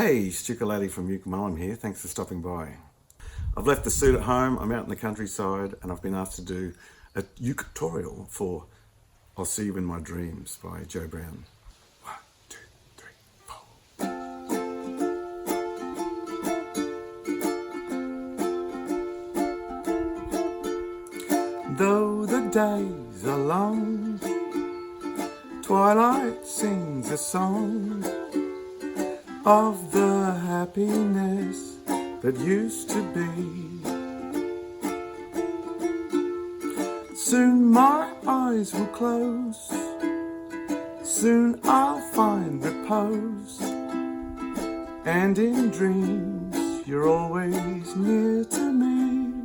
Hey, Stukulele from Uke Mullum here. Thanks for stopping by. I've left the suit at home. I'm out in the countryside and I've been asked to do a uke tutorial for I'll See You in My Dreams by Joe Brown. 1, 2, 3, 4. Though the days are long, twilight sings a song of the happiness that used to be. Soon my eyes will close, soon I'll find repose, and in dreams you're always near to me.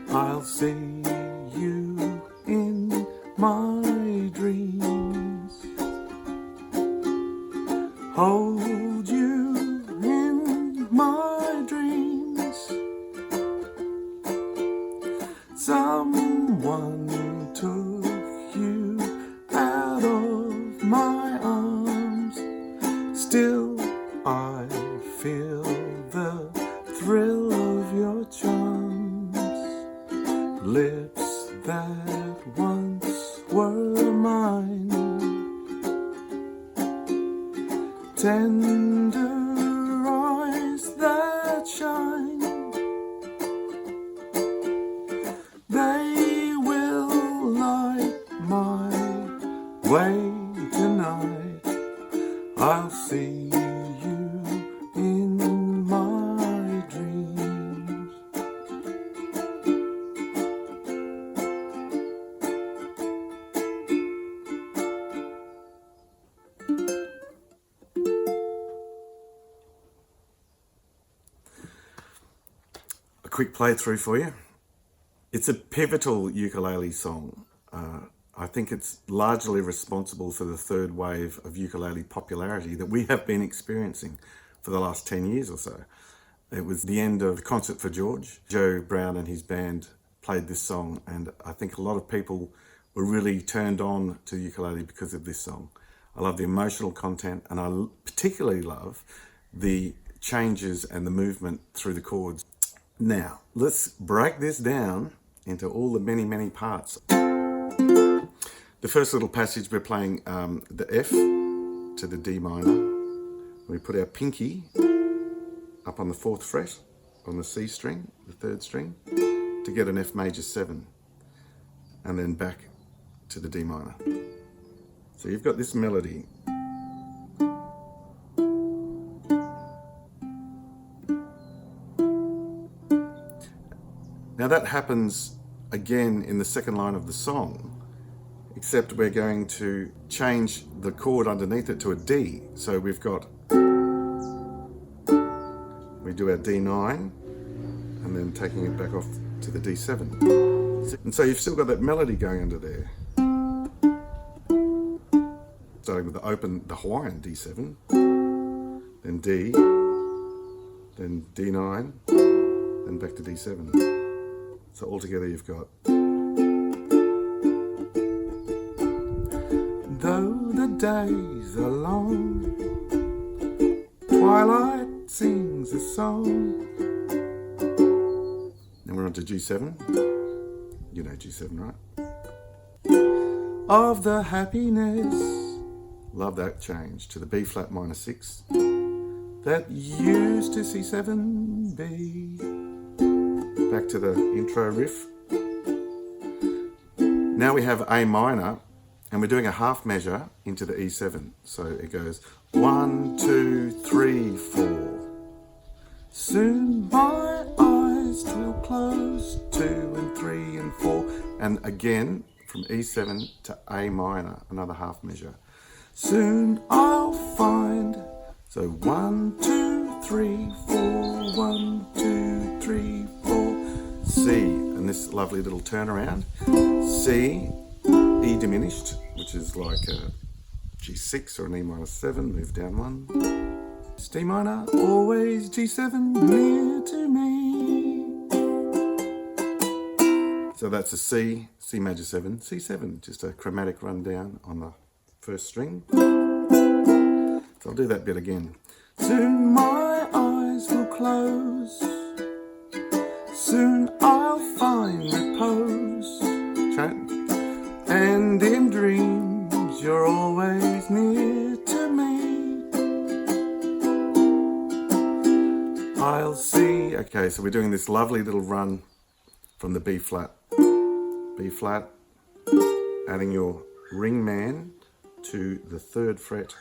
I'll see you in my dreams, hold you in my dreams. Someone took you out of my arms. Still I feel the thrill of your charms. Lips that once were mine, tender eyes that shine. They will light my way tonight. I'll see you in my dreams. A quick playthrough for you. It's a pivotal ukulele song. I think it's largely responsible for the third wave of ukulele popularity that we have been experiencing for the last 10 years or so. It was the end of Concert for George. Joe Brown and his band played this song, and I think a lot of people were really turned on to ukulele because of this song. I love the emotional content, and I particularly love the changes and the movement through the chords. Now, let's break this down into all the many parts. The first little passage, we're playing the F to the D minor. We put our pinky up on the 4th fret on the C string, the 3rd string, to get an F major 7, and then back to the D minor. So you've got this melody. Now that happens again in the second line of the song, except we're going to change the chord underneath it to a D. So we've got, we do our D9 and then taking it back off to the D7. And so you've still got that melody going under there. Starting with the Hawaiian D7, then D, then D9, then back to D7. So altogether you've got, though the days are long, twilight sings a song. Then we're on to G7. You know G7, right? Of the happiness, love that change, to the B flat minor 6. That used to C7B. Back to the intro riff. Now we have A minor, and we're doing a half measure into the E7. So it goes 1, 2, 3, 4. Soon my eyes will close, 2 and 3 and 4. And again, from E7 to A minor, another half measure. Soon I'll find, so 1, 2, 3, 4, 1, 2, 3, 4. C, and this lovely little turnaround. C, E diminished, which is like a G6 or an E minor 7, move down 1. It's D minor, always G7, near to me. So that's a C, C major 7, C7, just a chromatic rundown on the first string. So I'll do that bit again. Soon my eyes will close, soon I'll find repose, and in dreams you're always near to me. I'll see. Okay, so we're doing this lovely little run from the B flat, adding your ring man to the 3rd fret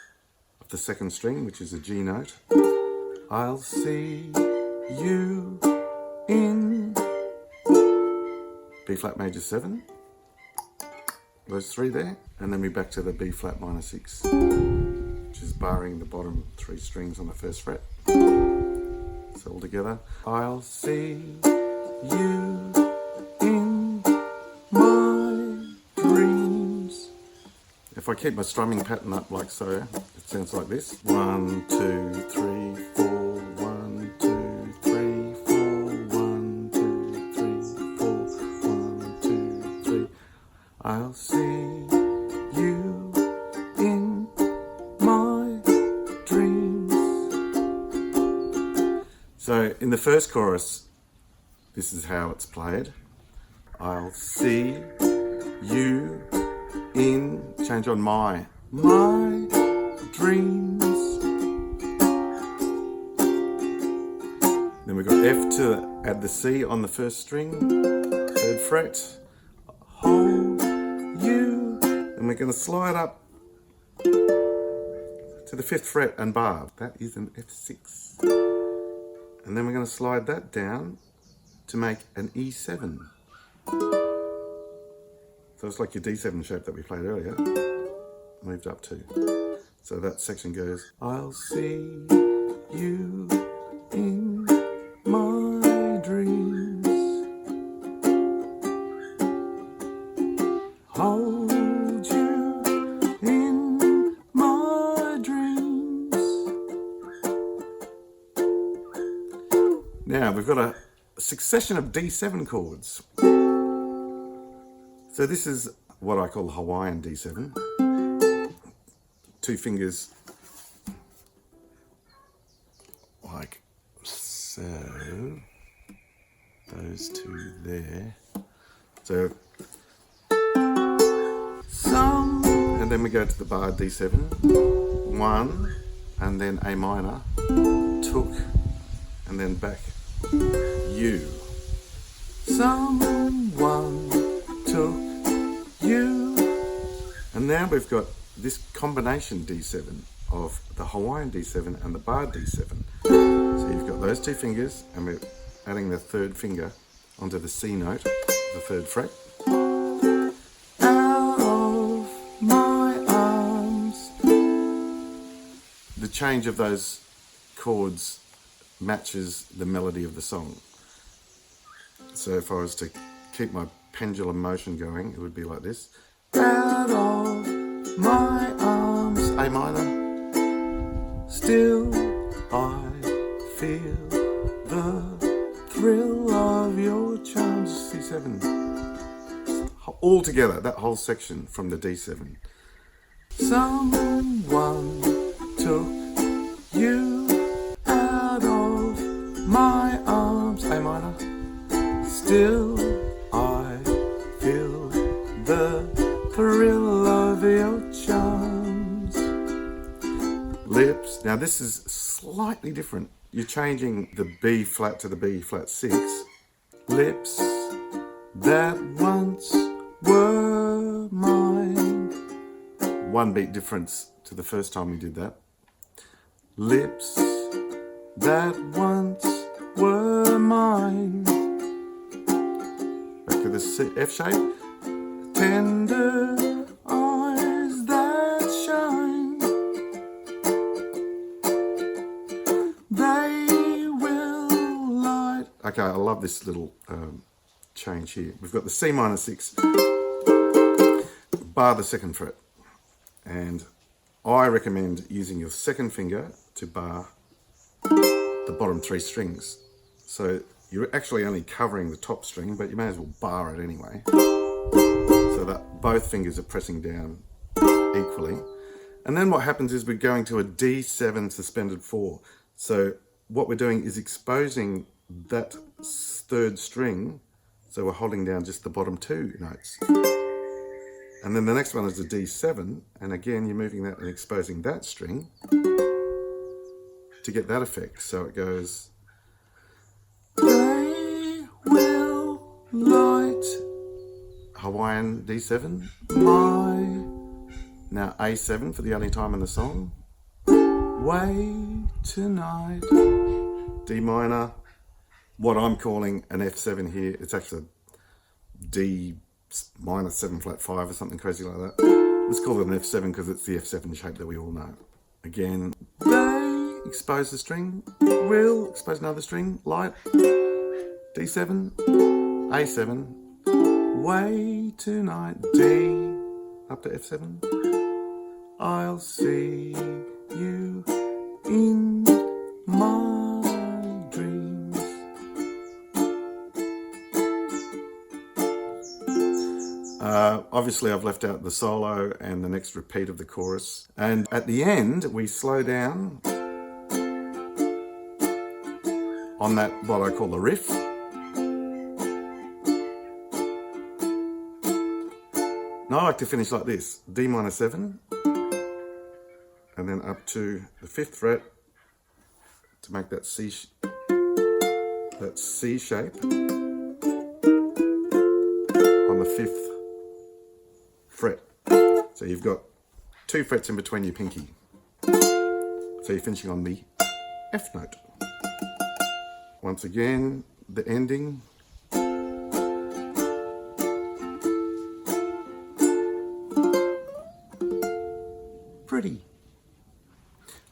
of the 2nd string, which is a G note. I'll see you in B flat major 7, those 3 there, and then we're back to the B flat minor 6, which is barring the bottom 3 strings on the 1st fret. So all together, I'll see you in my dreams. If I keep my strumming pattern up like so, it sounds like this. 1, 2, 3, 4, 1, 2, 3, 4, 1, 2, 3, 4, 1, 2, 3. I'll see you in my dreams. So in the first chorus, this is how it's played. I'll see you in, change on my dreams. Then we've got F to add the C on the 1st string, 3rd fret, hold you, and we're going to slide up to the 5th fret and bar. That is an F6. And then we're going to slide that down to make an E7. So it's like your D7 shape that we played earlier, moved up to. So that section goes, I'll see you in my dreams, hold you in my dreams. Now we've got a succession of D7 chords. So this is what I call Hawaiian D7. 2 fingers like so. Those 2 there. So some, and then we go to the bar D7. 1, and then A minor, took, and then back. You. Someone took you. And now we've got this combination D7 of the Hawaiian D7 and the bar D7. So you've got those 2 fingers, and we're adding the 3rd finger onto the C note, the 3rd fret. Out of my arms. The change of those chords matches the melody of the song. So if I was to keep my pendulum motion going, it would be like this. Out of my arms, A minor, still I feel the thrill of your charms, C7. All together, that whole section from the D7. Someone took you out of my arms, A minor, still I feel the thrill of your charms. Lips. Now this is slightly different. You're changing the B flat to the B flat 6. Lips that once were mine. 1 beat difference to the first time we did that. Lips that once were mine. Back to the C, F shape. Tender eyes that shine, they will light. Okay, I love this little change here. We've got the C minor 6, bar the 2nd fret. And I recommend using your 2nd finger to bar the bottom 3 strings. So you're actually only covering the top string, but you may as well bar it anyway. So that both fingers are pressing down equally. And then what happens is we're going to a D7 suspended 4. So what we're doing is exposing that third string. So we're holding down just the bottom 2 notes. And then the next one is a D7. And again, you're moving that and exposing that string to get that effect. So it goes, they will light, Hawaiian D7, my, now A7 for the only time in the song, way tonight, D minor, what I'm calling an F7 here, it's actually D minor 7 flat 5 or something crazy like that. Let's call it an F7 because it's the F7 shape that we all know. Again, they expose the string, will expose another string, light, D7, A7, way tonight, D, up to F7. I'll see you in my dreams. Obviously I've left out the solo and the next repeat of the chorus. And at the end, we slow down on that, what I call the riff. And I like to finish like this, D minor 7, and then up to the 5th fret to make that C shape on the 5th fret. So you've got 2 frets in between your pinky. So you're finishing on the F note. Once again, the ending. Pretty.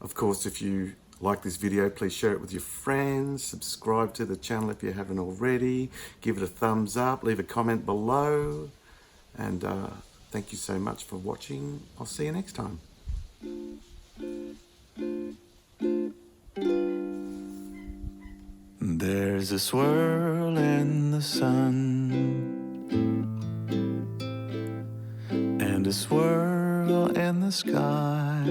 Of course, if you like this video, please share it with your friends, subscribe to the channel if you haven't already, give it a thumbs up, leave a comment below, and thank you so much for watching. I'll see you next time. There's a swirl in the sun and a swirl in the sky.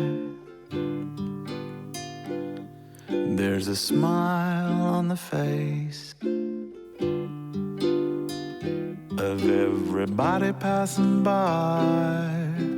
There's a smile on the face of everybody passing by.